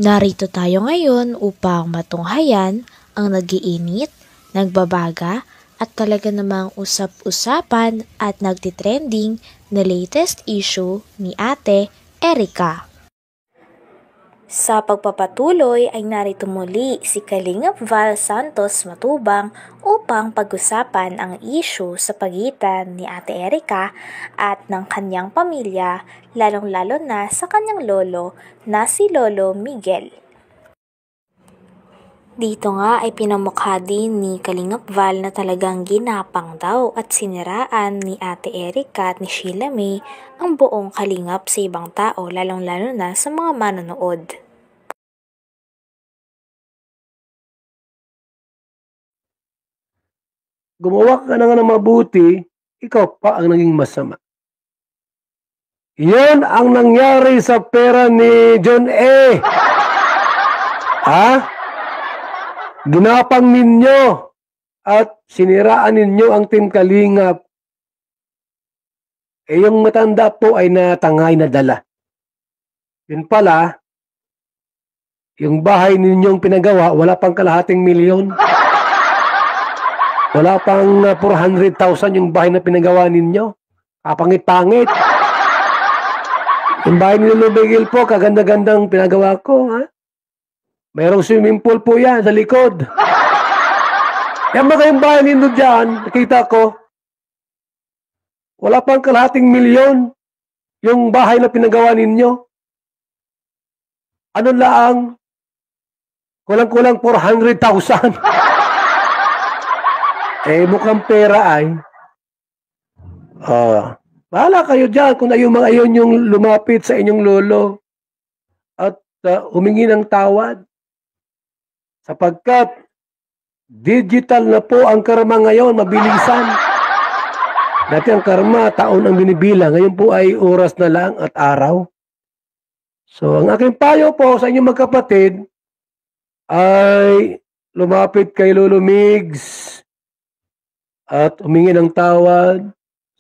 Narito tayo ngayon upang matunghayan ang nagiinit, nagbabaga at talaga namang usap-usapan at nagtitrending na latest issue ni Ate Erica. Sa pagpapatuloy ay narito muli si Kalingap Val Santos Matubang upang pag-usapan ang issue sa pagitan ni Ate Erica at ng kanyang pamilya, lalong-lalo na sa kanyang lolo na si Lolo Miguel. Dito nga ay pinamukha din ni Kalingap Val na talagang ginapang daw at siniraan ni Ate Erica at ni Sheila May ang buong kalingap sa ibang tao, lalong-lalo na sa mga manonood. Gumawa ka na nga ng mabuti, ikaw pa ang naging masama. Yan ang nangyari sa pera ni John A. Ha? Ginapang ninyo at siniraan ninyo ang Team Kalingap. Yung matanda po ay natangay na dala. Yun pala, yung bahay ninyong pinagawa, wala pang kalahating milyon. Wala pang 400,000 yung bahay na pinagawa ninyo. Kapangit-pangit. Yung bahay ni Lolo Miguel po, kaganda-gandang pinagawa ko. Ha? Mayroong swimming pool po yan sa likod. Yan mga yung bahay ninyo dyan, nakita ko, wala pang kalahating milyon yung bahay na pinagawa ninyo. Ano lang, kulang-kulang 400,000. Mukhang pera ay, bahala kayo dyan kung mga ayon yung lumapit sa inyong lolo at humingi ng tawad. Sapagkat digital na po ang karma ngayon, mabilisan. Dati ang karma, taon ang binibilang. Ngayon po ay oras na lang at araw. So, ang aking payo po sa inyong magkapatid ay lumapit kay Lolo Migs at humingi ng tawad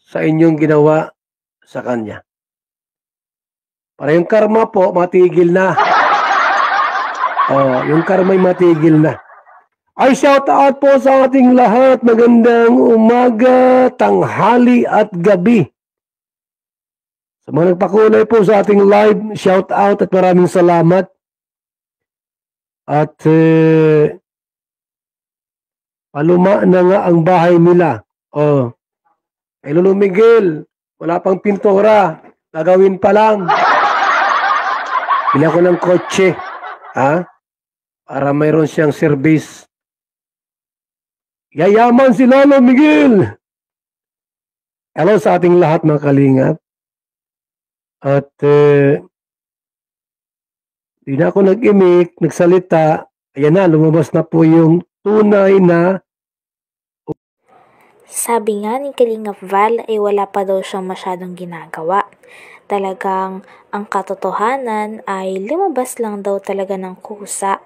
sa inyong ginawa sa kanya. Para yung karma po, matigil na. Yung karma ay matigil na. Ay shout out po sa ating lahat. Magandang umaga, tanghali at gabi. Sa mga nagpakulay po sa ating live, shout out at maraming salamat. At paluma na nga ang bahay nila. Kay Lolo Miguel, wala pang pintura. Gagawin pa lang. Bili ako ng kotse. Para mayroon siyang service. Yayaman si Lolo Miguel. Hello sa ating lahat mga kalingap. At di na ako nag-imik, nagsalita. Ayan na, lumabas na po yung tunay na. Sabi nga ni Kalingap Val ay wala pa daw siyang masyadong ginagawa. Talagang ang katotohanan ay lumabas lang daw talaga ng kusa.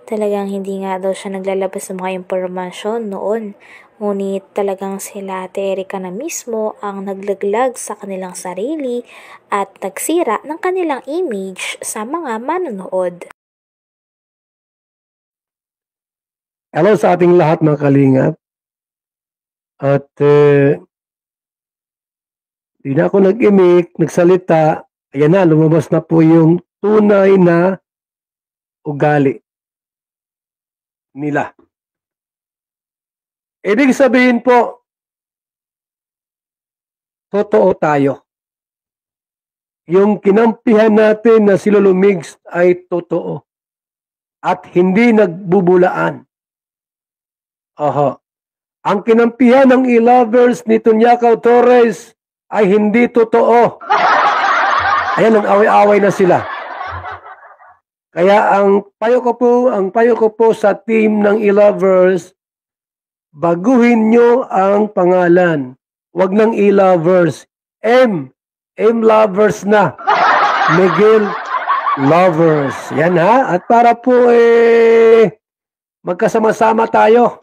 Talagang hindi nga daw siya naglalabas ng mga impormasyon noon. Ngunit talagang sila Ate Erica na mismo ang naglaglag sa kanilang sarili at nagsira ng kanilang image sa mga manonood. Hello sa ating lahat mga kalingap. At di na ako nag-imik, nagsalita. Ayan na, lumabas na po yung tunay na ugali nila. Ibig sabihin po, totoo tayo. Yung kinampihan natin na si Lolo Migs ay totoo. At hindi nagbubulaan. Ang kinampihan ng e-lovers ni Tunyakaw Torres ay hindi totoo. Ayan, nag-away-away na sila. Kaya ang payo ko po sa team ng e-lovers, baguhin nyo ang pangalan. Huwag ng e-lovers. M-lovers na. Miguel Lovers. Yan ha. At para po magkasama-sama tayo.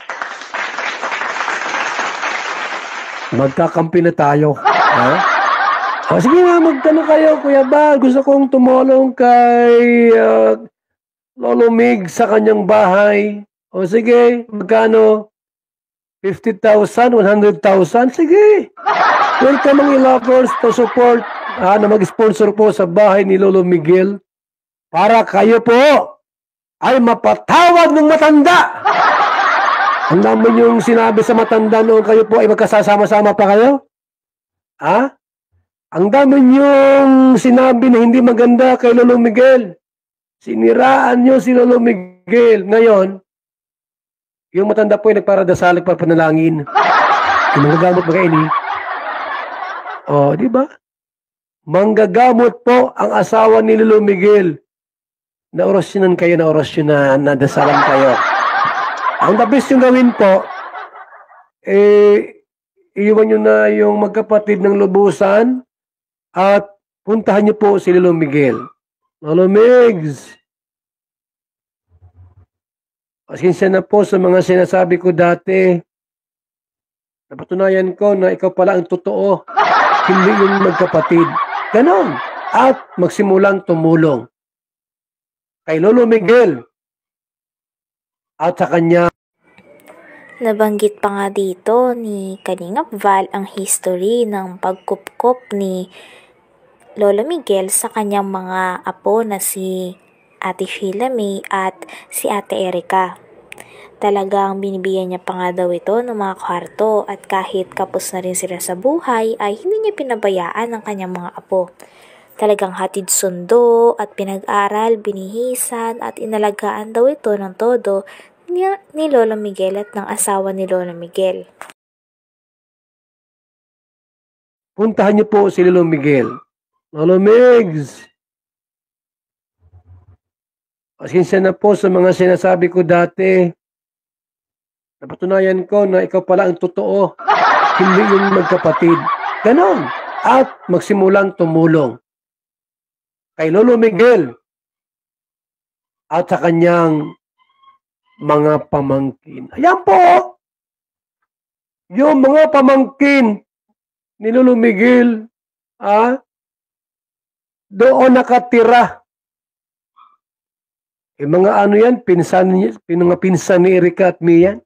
Magkakampi na tayo. Sige na, magtanong kayo, Kuya Bal. Gusto kong tumulong kay lulumig sa kanyang bahay. O sige, magkano? 50,000, 100,000? Sige. Welcome mga lovers to support na mag-sponsor po sa bahay ni Lolo Miguel para kayo po ay mapatawad ng matanda. Ang naman yung sinabi sa matanda noon kayo po ay magkasama-sama pa kayo? Ha? Ang dami yung sinabi na hindi maganda kay Lolo Miguel. Siniraan nyo si Lolo Miguel. Ngayon, yung matanda po ay nagparadasalik para panalangin. Yung manggagamot ba kayo ni? O, di ba? Manggagamot po ang asawa ni Lolo Miguel. Na-orasyonan kayo, nadasalan kayo. Ang the best yung gawin po, iiwan nyo na yung magkapatid ng lubusan at puntahan nyo po si Lolo Miguel. Lolo Migs, pasensya na po sa mga sinasabi ko dati. Napatunayan ko na ikaw pala ang totoo, hindi yung magkapatid. Ganon. At magsimulang tumulong kay Lolo Miguel at sa kanya. Nabanggit pa nga dito ni Kalingap Val ang history ng pagkupkop ni Lolo Miguel sa kanyang mga apo na si Ate Sheila May at si Ate Erica. Talagang binibigyan niya pa nga daw ito ng mga kwarto at kahit kapos na rin sila sa buhay ay hindi niya pinabayaan ang kanyang mga apo. Talagang hatid sundo at pinag-aral, binihisan at inalagaan daw ito ng todo ni Lolo Miguel at ng asawa ni Lolo Miguel. Puntahan niyo po si Lolo Miguel. Lolo Migs, pasensya na po sa mga sinasabi ko dati. Napatunayan ko na ikaw pala ang totoo, hindi yung magkapatid. Ganon. At magsimulang tumulong kay Lolo Miguel at sa kanyang mga pamangkin. Ayan po, yung mga pamangkin ni Lolo Miguel, doon nakatira. Yung mga ano yan, mga pinsan ni Erica at Mia.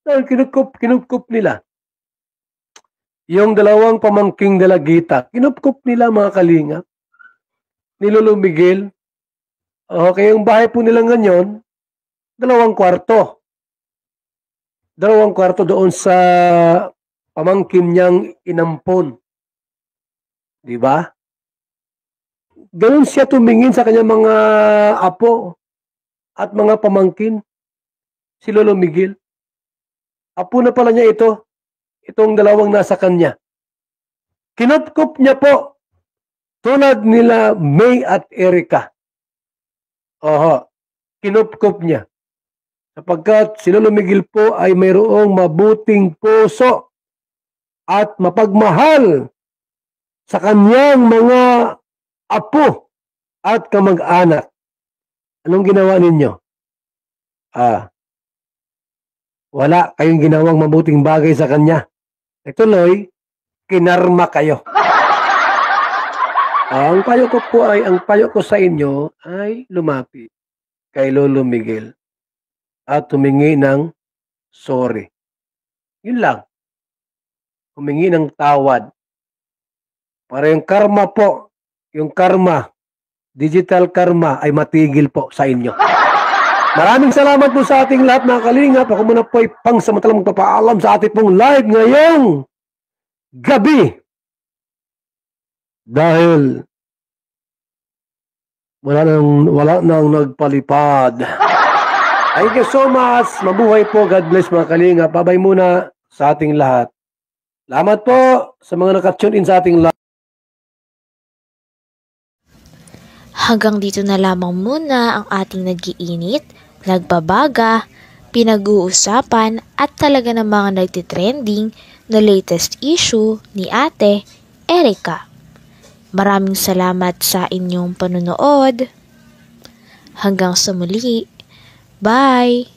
Dahil kinupkup nila. Yung dalawang pamangking dalagita, kinupkup nila mga kalinga ni Lolo Miguel. Okay, yung bahay po nila ngayon, 2 kwarto. 2 kwarto doon sa pamangkin niyang inampon. Di ba? Ganun siya tumingin sa kanyang mga apo at mga pamangkin. Si Lolo Miguel. Apo na pala niya ito. Itong dalawang nasa kanya. Kinupkup niya po. Tulad nila May at Erica. Kinupkup niya. Sapagkat si Lolo Miguel po ay mayroong mabuting puso at mapagmahal sa kanyang mga apo at kamag-anak. Anong ginawa ninyo? Wala kayong ginawang mabuting bagay sa kanya. Ituloy, kinarma kayo. Ang payo ko sa inyo ay lumapit kay Lolo Miguel at humingi ng sorry. Yun lang. Humingi ng tawad. Para yung karma po, yung karma, digital karma ay matigil po sa inyo. Maraming salamat po sa ating lahat mga kalingap. Ako muna po ay pangsamantalang magpapaalam sa ating pong live ngayong gabi. Dahil wala nang nagpalipad. Thank you so much. Mabuhay po. God bless mga kalingap. Babay muna sa ating lahat. Salamat po sa mga nakatune in sa ating live. Hanggang dito na lamang muna ang ating nag-iinit, nagbabaga, pinag-uusapan at talaga ng mga nagtitrending na latest issue ni Ate Erica. Maraming salamat sa inyong panunood. Hanggang sa muli. Bye!